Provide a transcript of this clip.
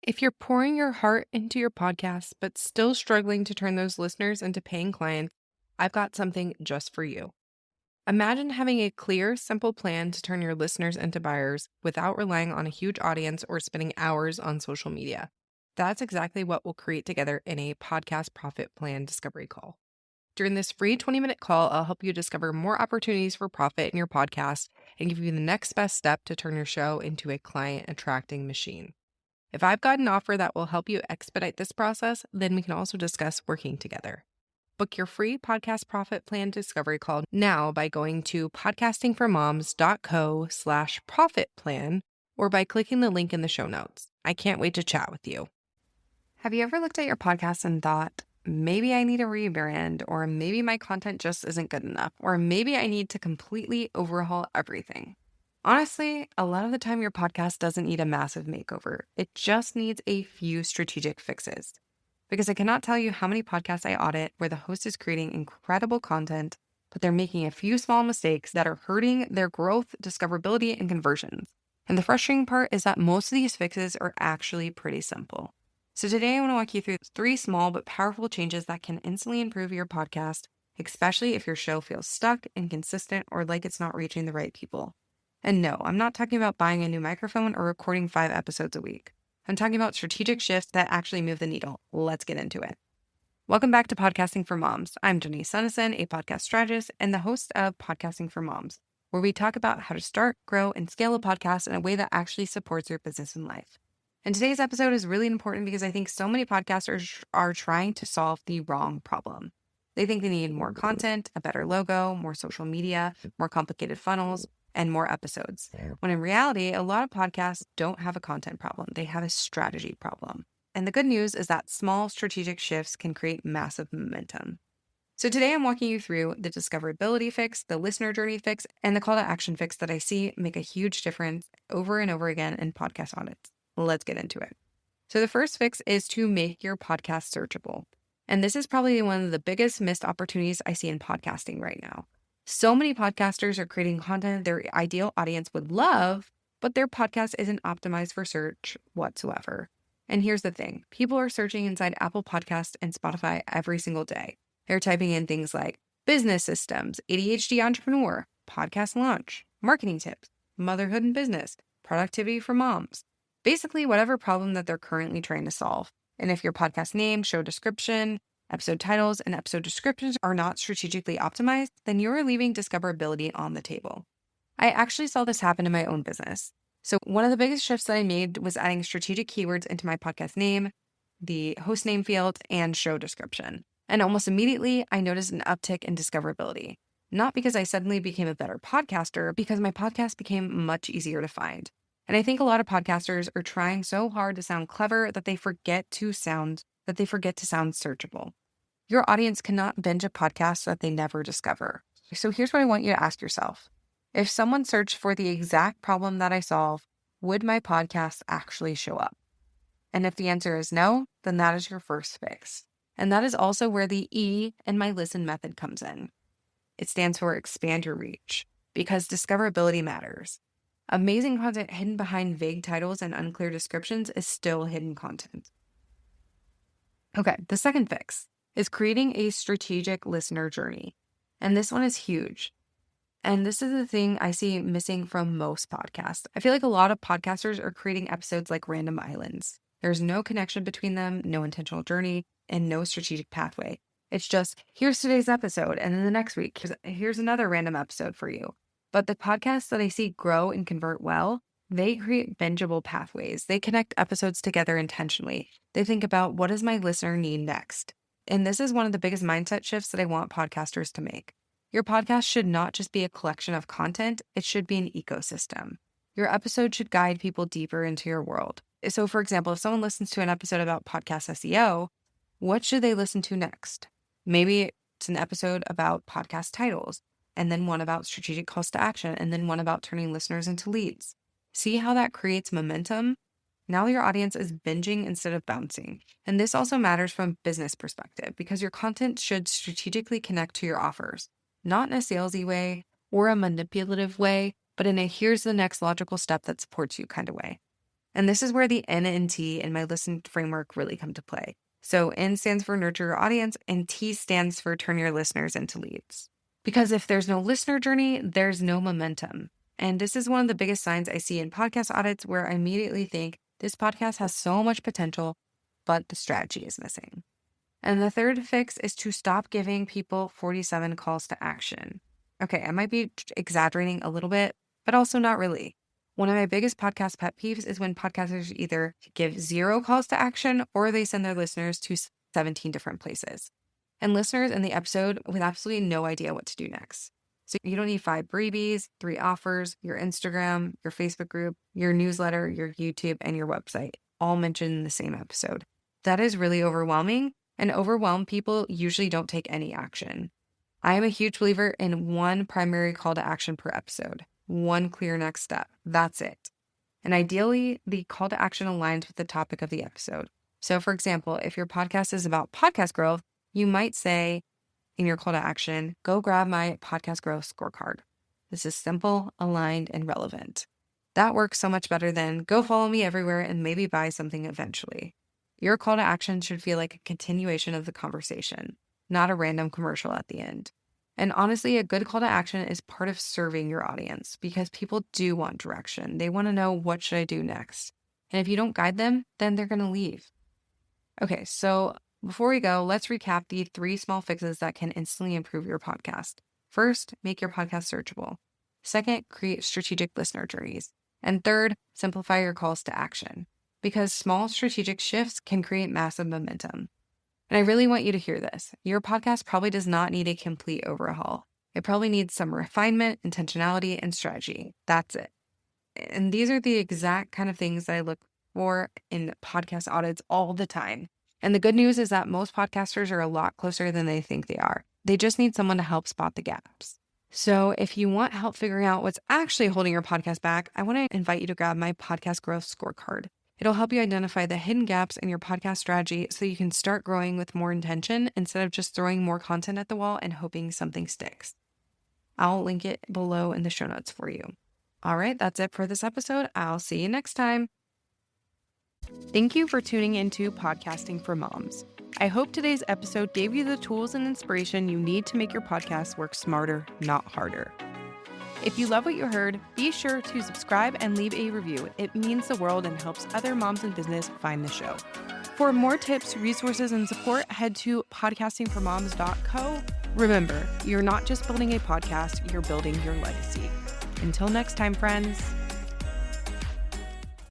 If you're pouring your heart into your podcast, but still struggling to turn those listeners into paying clients, I've got something just for you. Imagine having a clear, simple plan to turn your listeners into buyers without relying on a huge audience or spending hours on social media. That's exactly what we'll create together in a podcast profit plan discovery call. During this free 20-minute call, I'll help you discover more opportunities for profit in your podcast and give you the next best step to turn your show into a client attracting machine. If I've got an offer that will help you expedite this process, then we can also discuss working together. Book your free podcast profit plan discovery call now by going to podcastingformoms.co/profit plan or by clicking the link in the show notes. I can't wait to chat with you. Have you ever looked at your podcast and thought, maybe I need a rebrand, or maybe my content just isn't good enough, or maybe I need to completely overhaul everything? Honestly, a lot of the time your podcast doesn't need a massive makeover. It just needs a few strategic fixes. Because I cannot tell you how many podcasts I audit where the host is creating incredible content, but they're making a few small mistakes that are hurting their growth, discoverability, and conversions. And the frustrating part is that most of these fixes are actually pretty simple. So today I want to walk you through 3 small but powerful changes that can instantly improve your podcast, especially if your show feels stuck, inconsistent, or like it's not reaching the right people. And no, I'm not talking about buying a new microphone or recording 5 episodes a week. I'm talking about strategic shifts that actually move the needle. Let's get into it. Welcome back to Podcasting for Moms. I'm Jenny Sunnison, a podcast strategist and the host of Podcasting for Moms, where we talk about how to start, grow, and scale a podcast in a way that actually supports your business and life. And today's episode is really important because I think so many podcasters are trying to solve the wrong problem. They think they need more content, a better logo, more social media, more complicated funnels, and more episodes. When in reality, a lot of podcasts don't have a content problem. They have a strategy problem. And the good news is that small strategic shifts can create massive momentum. So today I'm walking you through the discoverability fix, the listener journey fix, and the call to action fix that I see make a huge difference over and over again in podcast audits. Let's get into it. So the first fix is to make your podcast searchable. And this is probably one of the biggest missed opportunities I see in podcasting right now. So many podcasters are creating content their ideal audience would love, but their podcast isn't optimized for search whatsoever. And here's the thing. People are searching inside Apple Podcasts and Spotify every single day. They're typing in things like business systems, ADHD entrepreneur, podcast launch, marketing tips, motherhood and business, productivity for moms. Basically, whatever problem that they're currently trying to solve. And if your podcast name, show description, episode titles, and episode descriptions are not strategically optimized, then you're leaving discoverability on the table. I actually saw this happen in my own business. So one of the biggest shifts that I made was adding strategic keywords into my podcast name, the host name field, and show description. And almost immediately, I noticed an uptick in discoverability. Not because I suddenly became a better podcaster, because my podcast became much easier to find. And I think a lot of podcasters are trying so hard to sound clever that they forget to sound searchable. Your audience cannot binge a podcast that they never discover. So here's what I want you to ask yourself. If someone searched for the exact problem that I solve, would my podcast actually show up? And if the answer is no, then that is your first fix. And that is also where the E in my listen method comes in. It stands for expand your reach, because discoverability matters. Amazing content hidden behind vague titles and unclear descriptions is still hidden content. Okay, the second fix is creating a strategic listener journey. And this one is huge. And this is the thing I see missing from most podcasts. I feel like a lot of podcasters are creating episodes like random islands. There's no connection between them, no intentional journey, and no strategic pathway. It's just, here's today's episode, and then the next week, here's another random episode for you. But the podcasts that I see grow and convert well, they create bingeable pathways. They connect episodes together intentionally. They think about, what does my listener need next? And this is one of the biggest mindset shifts that I want podcasters to make. Your podcast should not just be a collection of content, it should be an ecosystem. Your episode should guide people deeper into your world. So for example, if someone listens to an episode about podcast SEO, what should they listen to next? Maybe it's an episode about podcast titles, and then one about strategic calls to action, and then one about turning listeners into leads. See how that creates momentum? Now your audience is binging instead of bouncing. And this also matters from a business perspective because your content should strategically connect to your offers, not in a salesy way or a manipulative way, but in a here's the next logical step that supports you kind of way. And this is where the N and T in my listen framework really come to play. So N stands for nurture your audience, and T stands for turn your listeners into leads. Because if there's no listener journey, there's no momentum. And this is one of the biggest signs I see in podcast audits where I immediately think this podcast has so much potential, but the strategy is missing. And the third fix is to stop giving people 47 calls to action. Okay, I might be exaggerating a little bit, but also not really. One of my biggest podcast pet peeves is when podcasters either give 0 calls to action or they send their listeners to 17 different places. And listeners in the episode with absolutely no idea what to do next. So you don't need 5 freebies, 3 offers, your Instagram, your Facebook group, your newsletter, your YouTube, and your website, all mentioned in the same episode. That is really overwhelming, and overwhelmed people usually don't take any action. I am a huge believer in one primary call to action per episode, one clear next step. That's it. And ideally, the call to action aligns with the topic of the episode. So for example, if your podcast is about podcast growth, you might say in your call to action, go grab my podcast growth scorecard. This is simple, aligned, and relevant. That works so much better than go follow me everywhere and maybe buy something eventually. Your call to action should feel like a continuation of the conversation, not a random commercial at the end. And honestly, a good call to action is part of serving your audience because people do want direction. They want to know, what should I do next? And if you don't guide them, then they're going to leave. Okay, so before we go, let's recap the 3 small fixes that can instantly improve your podcast. First, make your podcast searchable. Second, create strategic listener journeys. And third, simplify your calls to action, because small strategic shifts can create massive momentum. And I really want you to hear this. Your podcast probably does not need a complete overhaul. It probably needs some refinement, intentionality, and strategy. That's it. And these are the exact kind of things that I look for in podcast audits all the time. And the good news is that most podcasters are a lot closer than they think they are. They just need someone to help spot the gaps. So if you want help figuring out what's actually holding your podcast back, I want to invite you to grab my podcast growth scorecard. It'll help you identify the hidden gaps in your podcast strategy so you can start growing with more intention instead of just throwing more content at the wall and hoping something sticks. I'll link it below in the show notes for you. All right, that's it for this episode. I'll see you next time. Thank you for tuning into Podcasting for Moms. I hope today's episode gave you the tools and inspiration you need to make your podcast work smarter, not harder. If you love what you heard, be sure to subscribe and leave a review. It means the world and helps other moms in business find the show. For more tips, resources, and support, head to podcastingformoms.co. Remember, you're not just building a podcast, you're building your legacy. Until next time, friends.